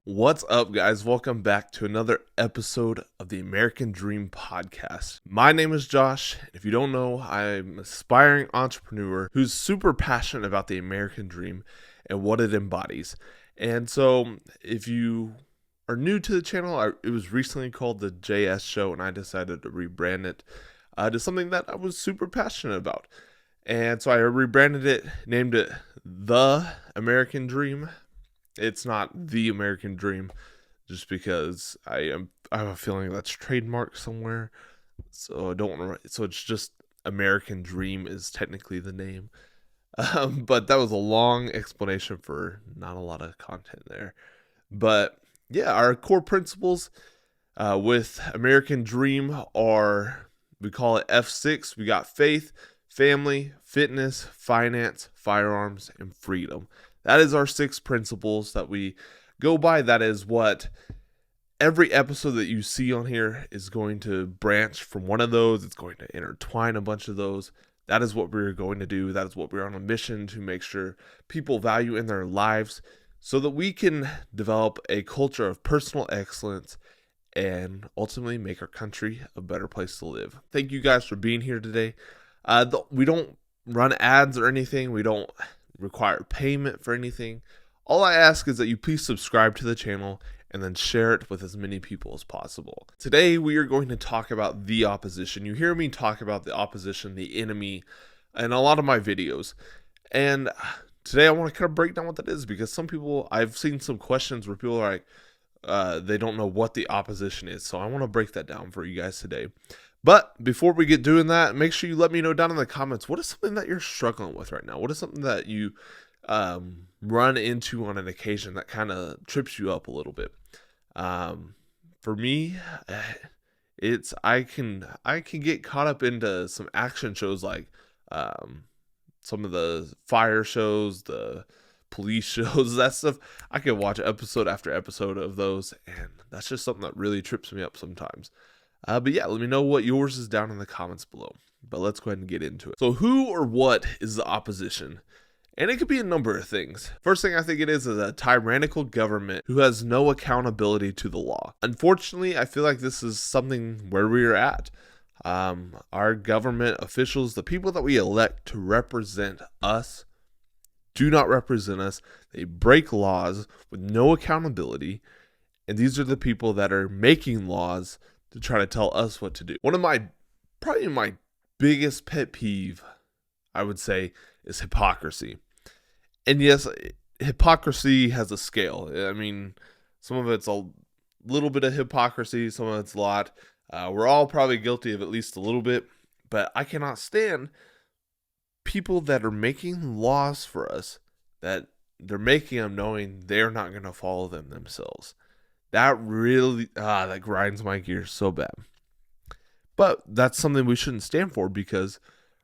What's up, guys? Welcome back to another episode of the American Dream Podcast. My name is Josh. If you don't know, I'm an aspiring entrepreneur who's super passionate about the American Dream and what it embodies. And so, if you are new to the channel, it was recently called the JS Show, and I decided to rebrand it to something that I was super passionate about. And so I rebranded it, named it The American Dream. It's not the American Dream, just because I have a feeling that's trademarked somewhere. So I don't want to. So it's just American Dream is technically the name. But that was a long explanation for not a lot of content there. But yeah, our core principles with American Dream are, we call it F6. We got faith, family, fitness, finance, firearms, and freedom. That is our 6 principles that we go by. That is what every episode that you see on here is going to branch from one of those. It's going to intertwine a bunch of those. That is what we're going to do. That is what we're on a mission to make sure people value in their lives so that we can develop a culture of personal excellence and ultimately make our country a better place to live. Thank you guys for being here today. We don't run ads or anything. We don't require payment for anything. All I ask is that you please subscribe to the channel and then share it with as many people as possible. Today we are going to talk about the opposition. You hear me talk about the opposition, the enemy, in a lot of my videos. And today I want to kind of break down what that is, because some people, I've seen some questions where people are like, they don't know what the opposition is. So I want to break that down for you guys today. But before we get doing that, make sure you let me know down in the comments, what is something that you're struggling with right now? What is something that you run into on an occasion that kind of trips you up a little bit? For me, it's I can get caught up into some action shows, like some of the fire shows, the police shows, that stuff. I can watch episode after episode of those, and that's just something that really trips me up sometimes. But yeah, let me know what yours is down in the comments below. But let's go ahead and get into it. So who or what is the opposition? And it could be a number of things. First thing I think it is a tyrannical government who has no accountability to the law. Unfortunately, I feel like this is something where we are at. Our government officials, the people that we elect to represent us, do not represent us. They break laws with no accountability. And these are the people that are making laws to try to tell us what to do. One of probably my biggest pet peeve, I would say, is hypocrisy. And yes, hypocrisy has a scale. I mean, some of it's a little bit of hypocrisy, some of it's a lot. We're all probably guilty of at least a little bit, but I cannot stand people that are making laws for us, that they're making them knowing they're not going to follow them themselves. That really, that grinds my gears so bad. But that's something we shouldn't stand for, because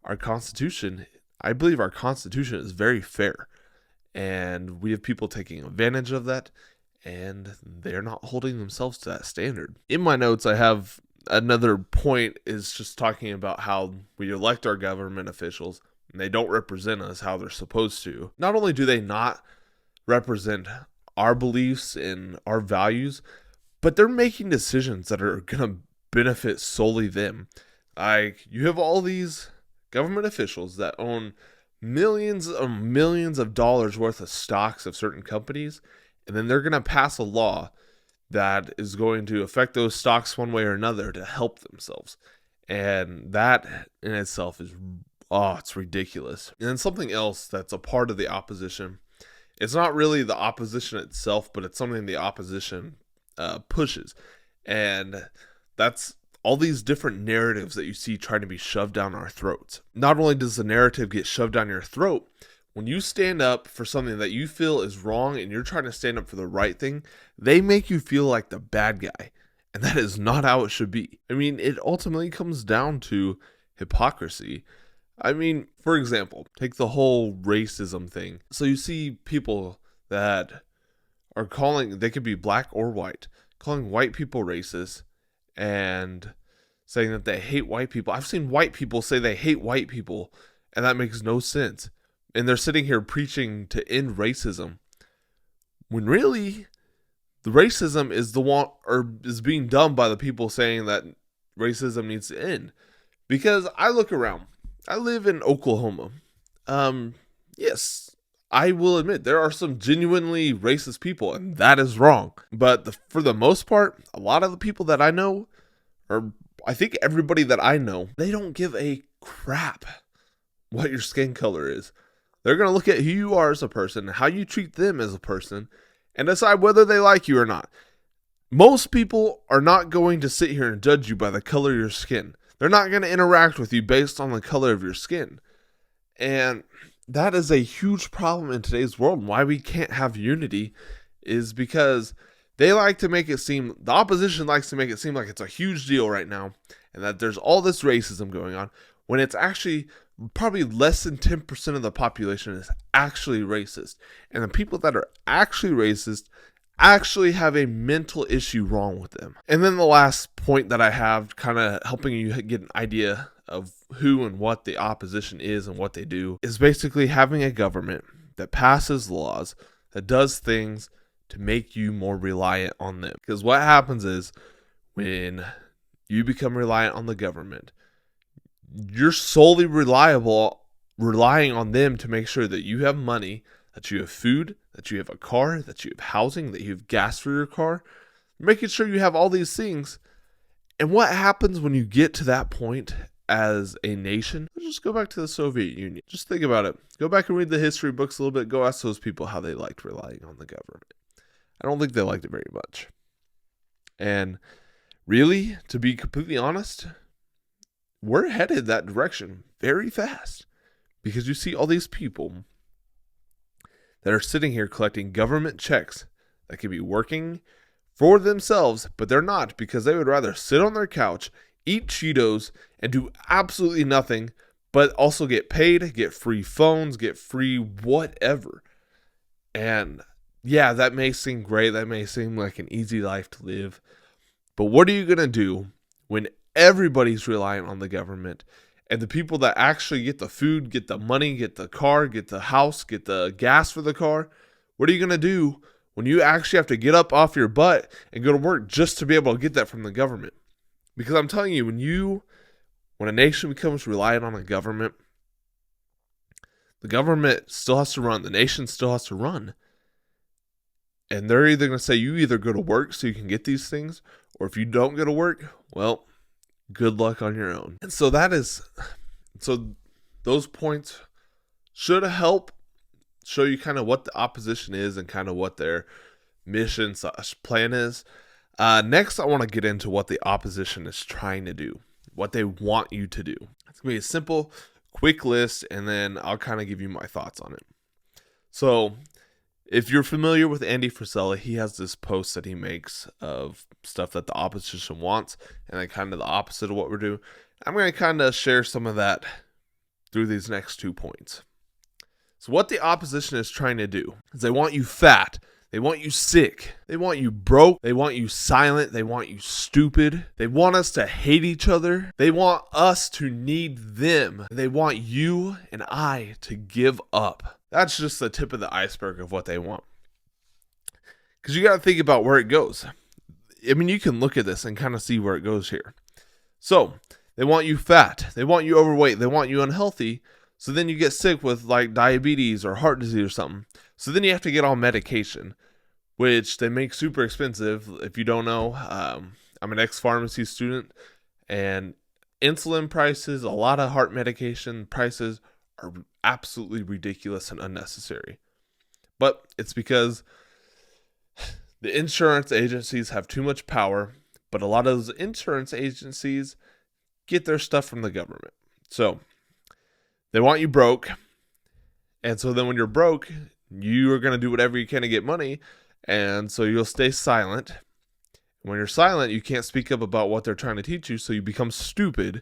our Constitution, I believe our Constitution is very fair. And we have people taking advantage of that, and they're not holding themselves to that standard. In my notes, I have another point, is just talking about how we elect our government officials, and they don't represent us how they're supposed to. Not only do they not represent our beliefs and our values, but they're making decisions that are going to benefit solely them. Like, you have all these government officials that own millions of dollars worth of stocks of certain companies, and then they're going to pass a law that is going to affect those stocks one way or another to help themselves. And that in itself is, it's ridiculous. And then something else that's a part of the opposition, it's not really the opposition itself, but it's something the opposition pushes. And that's all these different narratives that you see trying to be shoved down our throats. Not only does the narrative get shoved down your throat, when you stand up for something that you feel is wrong and you're trying to stand up for the right thing, they make you feel like the bad guy. And that is not how it should be. I mean, it ultimately comes down to hypocrisy. I mean, for example, take the whole racism thing. So you see people that are calling, they could be black or white, calling white people racist and saying that they hate white people. I've seen white people say they hate white people, and that makes no sense. And they're sitting here preaching to end racism, when really The racism is the one, or is being done by the people saying that racism needs to end. Because I look around. I live in Oklahoma. Yes, I will admit there are some genuinely racist people, and that is wrong. But for the most part, a lot of the people that I know, or I think everybody that I know, they don't give a crap what your skin color is. They're going to look at who you are as a person, how you treat them as a person, and decide whether they like you or not. Most people are not going to sit here and judge you by the color of your skin. They're not going to interact with you based on the color of your skin. And that is a huge problem in today's world. Why we can't have unity is because they like to make it seem, the opposition likes to make it seem like it's a huge deal right now, and that there's all this racism going on, when it's actually probably less than 10% of the population is actually racist. And the people that are actually racist actually have a mental issue wrong with them. And then the last point that I have, kind of helping you get an idea of who and what the opposition is and what they do, is basically having a government that passes laws, that does things to make you more reliant on them. Because what happens is, when you become reliant on the government, you're solely relying on them to make sure that you have money, that you have food, that you have a car, that you have housing, that you have gas for your car, making sure you have all these things. And what happens when you get to that point as a nation? Just go back to the Soviet Union. Just think about it. Go back and read the history books a little bit. Go ask those people how they liked relying on the government. I don't think they liked it very much. And really, to be completely honest, we're headed that direction very fast, because you see all these people that are sitting here collecting government checks that could be working for themselves, but they're not, because they would rather sit on their couch, eat Cheetos, and do absolutely nothing, but also get paid, get free phones, get free whatever. And yeah, that may seem great. That may seem like an easy life to live. But what are you going to do when everybody's relying on the government, and the people that actually get the food, get the money, get the car, get the house, get the gas for the car? What are you going to do when you actually have to get up off your butt and go to work just to be able to get that from the government? Because I'm telling you, when a nation becomes reliant on a government, the government still has to run. The nation still has to run. And they're either going to say, you either go to work so you can get these things, or if you don't go to work, well, good luck on your own. And so those points should help show you kind of what the opposition is and kind of what their mission / plan is. Next, I want to get into what the opposition is trying to do, what they want you to do. It's going to be a simple, quick list, and then I'll kind of give you my thoughts on it. So, if you're familiar with Andy Frisella, he has this post that he makes of stuff that the opposition wants, and then kind of the opposite of what we're doing. I'm going to kind of share some of that through these next 2 points. So what the opposition is trying to do is they want you fat. They want you sick. They want you broke. They want you silent. They want you stupid. They want us to hate each other. They want us to need them. They want you and I to give up. That's just the tip of the iceberg of what they want. Because you got to think about where it goes. I mean, you can look at this and kind of see where it goes here. So, they want you fat. They want you overweight. They want you unhealthy. So then you get sick with like diabetes or heart disease or something. So then you have to get on medication, which they make super expensive. If you don't know, I'm an ex-pharmacy student, and insulin prices, a lot of heart medication prices are absolutely ridiculous and unnecessary. But it's because the insurance agencies have too much power, but a lot of those insurance agencies get their stuff from the government. So they want you broke. And so then when you're broke, you are going to do whatever you can to get money. And so you'll stay silent. When you're silent, you can't speak up about what they're trying to teach you, so you become stupid.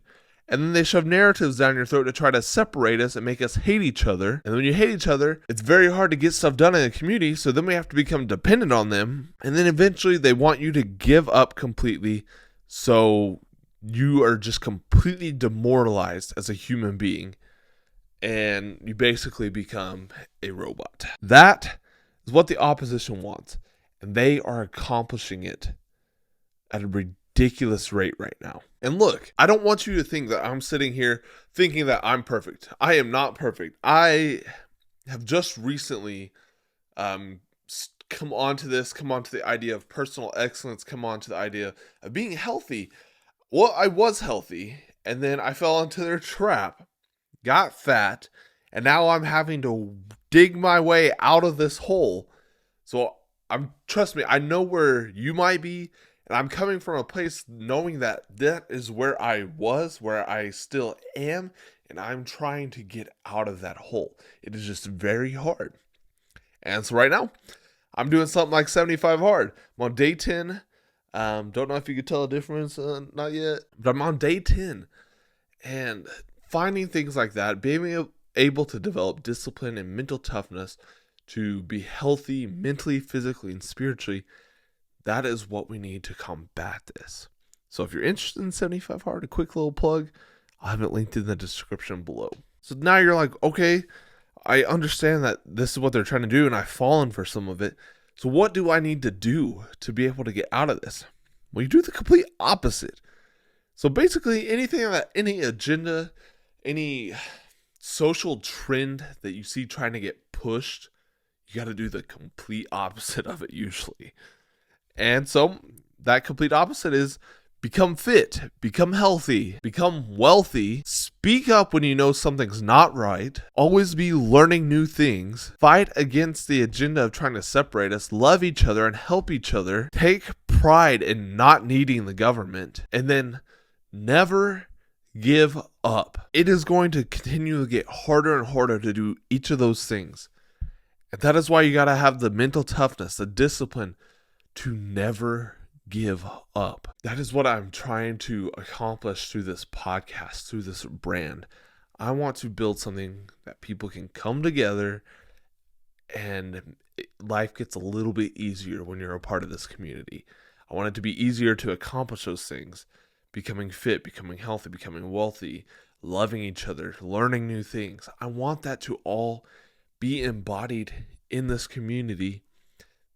And then they shove narratives down your throat to try to separate us and make us hate each other. And when you hate each other, it's very hard to get stuff done in the community, so then we have to become dependent on them. And then eventually they want you to give up completely, so you are just completely demoralized as a human being. And you basically become a robot. That is what the opposition wants. And they are accomplishing it at a ridiculous rate right now. And look, I don't want you to think that I'm sitting here thinking that I'm perfect. I am not perfect. I have just recently come on to the idea of personal excellence, come on to the idea of being healthy. Well, I was healthy, and then I fell into their trap, got fat, and now I'm having to dig my way out of this hole. So trust me, I know where you might be, and I'm coming from a place knowing that is where I was, where I still am, and I'm trying to get out of that hole. It is just very hard. And so right now, I'm doing something like 75 hard. I'm on day 10. Don't know if you could tell a difference, not yet, but I'm on day 10. And finding things like that, being able to develop discipline and mental toughness to be healthy mentally, physically, and spiritually, that is what we need to combat this. So if you're interested in 75 hard, a quick little plug, I'll have it linked in the description below. So now you're like, okay, I understand that this is what they're trying to do, and I've fallen for some of it. So what do I need to do to be able to get out of this? Well, you do the complete opposite. So basically, any agenda, any social trend that you see trying to get pushed, you got to do the complete opposite of it usually. And so that complete opposite is become fit, become healthy, become wealthy, speak up when you know something's not right, always be learning new things, fight against the agenda of trying to separate us, love each other and help each other, take pride in not needing the government, and then never give up. It is going to continue to get harder and harder to do each of those things. And that is why you got to have the mental toughness, the discipline to never give up. That is what I'm trying to accomplish through this podcast, through this brand. I want to build something that people can come together and life gets a little bit easier when you're a part of this community. I want it to be easier to accomplish those things. Becoming fit, becoming healthy, becoming wealthy, loving each other, learning new things. I want that to all be embodied in this community.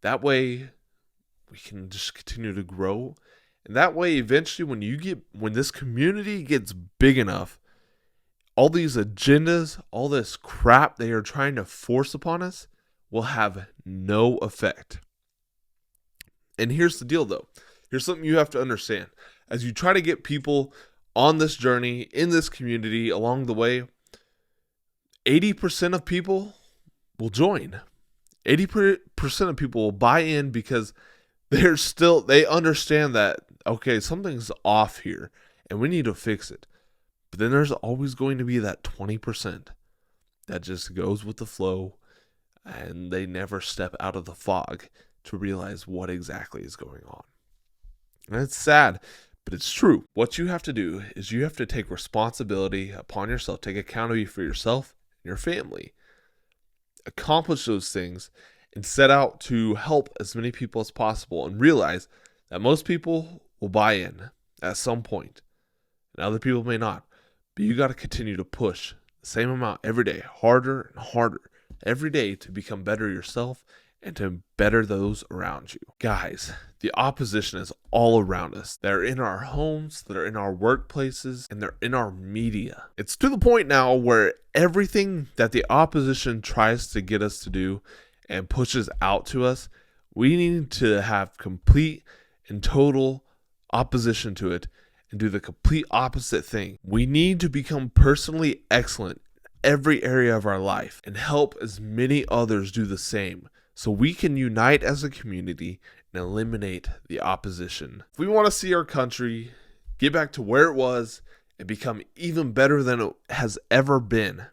That way we can just continue to grow. And that way, eventually, when this community gets big enough, all these agendas, all this crap they are trying to force upon us will have no effect. And here's the deal, though. Here's something you have to understand. As you try to get people on this journey, in this community, along the way, 80% of people will join. 80% of people will buy in because they understand that, okay, something's off here and we need to fix it. But then there's always going to be that 20% that just goes with the flow and they never step out of the fog to realize what exactly is going on. And it's sad, but it's true. What you have to do is you have to take responsibility upon yourself, take accountability for yourself and your family. Accomplish those things and set out to help as many people as possible and realize that most people will buy in at some point and other people may not. But you got to continue to push the same amount every day, harder and harder every day to become better yourself and to better those around you. Guys, the opposition is all around us. They're in our homes, they're in our workplaces, and they're in our media. It's to the point now where everything that the opposition tries to get us to do and pushes out to us, we need to have complete and total opposition to it and do the complete opposite thing. We need to become personally excellent in every area of our life and help as many others do the same, so we can unite as a community and eliminate the opposition. If we want to see our country get back to where it was and become even better than it has ever been,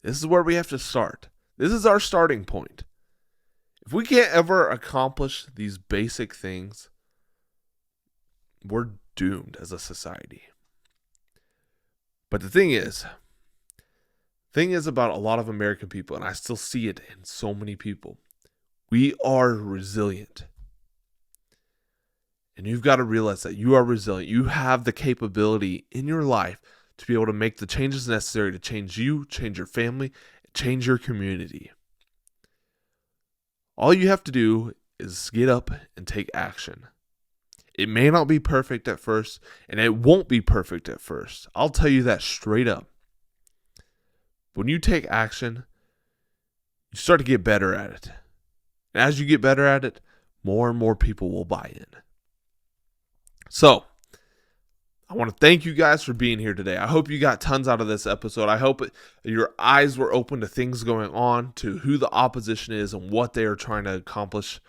this is where we have to start. This is our starting point. If we can't ever accomplish these basic things, we're doomed as a society. But the thing is about a lot of American people, and I still see it in so many people, we are resilient. And you've got to realize that you are resilient. You have the capability in your life to be able to make the changes necessary to change you, change your family, change your community. All you have to do is get up and take action. It may not be perfect at first, and it won't be perfect at first. I'll tell you that straight up. When you take action, you start to get better at it. And as you get better at it, more and more people will buy in. So, I want to thank you guys for being here today. I hope you got tons out of this episode. I hope your eyes were open to things going on, to who the opposition is and what they are trying to accomplish,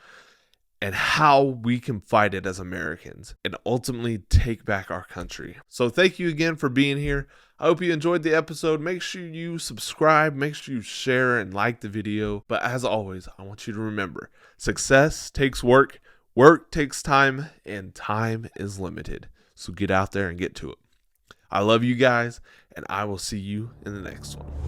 and how we can fight it as Americans and ultimately take back our country. So thank you again for being here. I hope you enjoyed the episode. Make sure you subscribe, make sure you share and like the video. But as always, I want you to remember, success takes work, work takes time, and time is limited. So get out there and get to it. I love you guys, and I will see you in the next one.